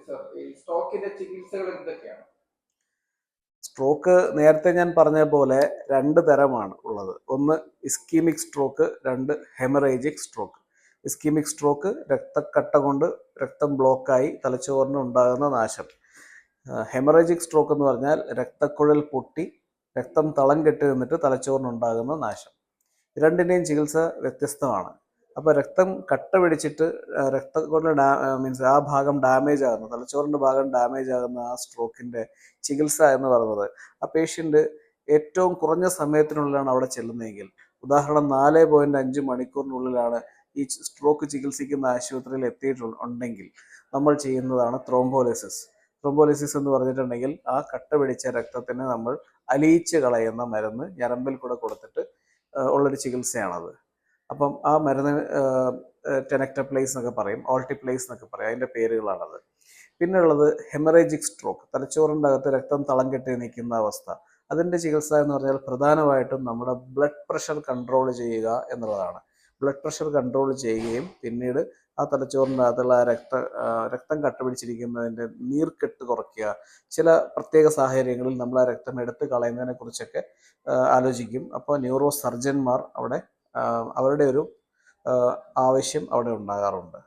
Sir ഈ സ്ട്രോക്കിന്റെ ചികിത്സകൾ എന്തൊക്കെയാണ്? സ്ട്രോക്ക് നേരത്തെ ഞാൻ പറഞ്ഞ പോലെ രണ്ട് തരമാണ് ഉള്ളത്. ഒന്ന് ഇസ്കീമിക് സ്ട്രോക്ക്, രണ്ട് ഹെമറേജിക് സ്ട്രോക്ക്. ഇസ്കീമിക് സ്ട്രോക്ക് രക്തക്കട്ട കൊണ്ട് രക്തം ബ്ലോക്കായി തലച്ചോറിന് ഉണ്ടാകുന്ന നാശം. ഹെമറേജിക് സ്ട്രോക്ക് എന്ന് പറഞ്ഞാൽ രക്തക്കുഴൽ പൊട്ടി രക്തം തളം കെട്ടി നിന്നിട്ട് തലച്ചോറിനുണ്ടാകുന്ന നാശം. രണ്ടിൻ്റെയും ചികിത്സ വ്യത്യസ്തമാണ്. അപ്പോൾ രക്തം കട്ട പിടിച്ചിട്ട് രക്തക്കുഴൽ മീൻസ് ആ ഭാഗം ഡാമേജ് ആകുന്ന, തലച്ചോറിൻ്റെ ഭാഗം ഡാമേജ് ആകുന്ന ആ സ്ട്രോക്കിൻ്റെ ചികിത്സ എന്ന് പറയുന്നത് ആ പേഷ്യൻ്റ് ഏറ്റവും കുറഞ്ഞ സമയത്തിനുള്ളിലാണ് അവിടെ ചെല്ലുന്നതെങ്കിൽ, ഉദാഹരണം 4.5 മണിക്കൂറിനുള്ളിലാണ് ഈ സ്ട്രോക്ക് ചികിത്സിക്കുന്ന ആശുപത്രിയിൽ എത്തിയിട്ടുണ്ടെങ്കിൽ നമ്മൾ ചെയ്യുന്നതാണ് ത്രോംബോലിസിസ്. ത്രോംബോലിസിസ് എന്ന് പറഞ്ഞിട്ടുണ്ടെങ്കിൽ ആ കട്ട പിടിച്ച രക്തത്തിനെ നമ്മൾ അലിയിച്ച് കളയുന്ന മരുന്ന് ഞരമ്പിൽ കൂടെ കൊടുത്തിട്ട് ഉള്ളൊരു ചികിത്സയാണത്. അപ്പം ആ മരുന്ന് ടെനക്ടപ്ലേസ് എന്നൊക്കെ പറയും, ഓൾട്ടിപ്ലേസ് എന്നൊക്കെ പറയും, അതിൻ്റെ പേരുകളാണത്. പിന്നെ ഉള്ളത് ഹെമറേജിക് സ്ട്രോക്ക്, തലച്ചോറിൻ്റെ അകത്ത് രക്തം തളം കെട്ടി നിൽക്കുന്ന അവസ്ഥ. അതിൻ്റെ ചികിത്സ എന്ന് പറഞ്ഞാൽ പ്രധാനമായിട്ടും നമ്മുടെ ബ്ലഡ് പ്രഷർ കൺട്രോൾ ചെയ്യുക എന്നുള്ളതാണ്. ബ്ലഡ് പ്രഷർ കൺട്രോൾ ചെയ്യുകയും പിന്നീട് ആ തലച്ചോറിൻ്റെ അകത്തുള്ള രക്തം കട്ടപിടിച്ചിരിക്കുന്നതിൻ്റെ നീർക്കെട്ട് കുറയ്ക്കുക. ചില പ്രത്യേക സാഹചര്യങ്ങളിൽ നമ്മൾ ആ രക്തം എടുത്ത് കളയുന്നതിനെ കുറിച്ചൊക്കെ ആലോചിക്കും. അപ്പോൾ ന്യൂറോ സർജന്മാർ അവിടെ അവരുടെ ഒരു ആവശ്യം അവിടെ ഉണ്ടാകാറുണ്ട്.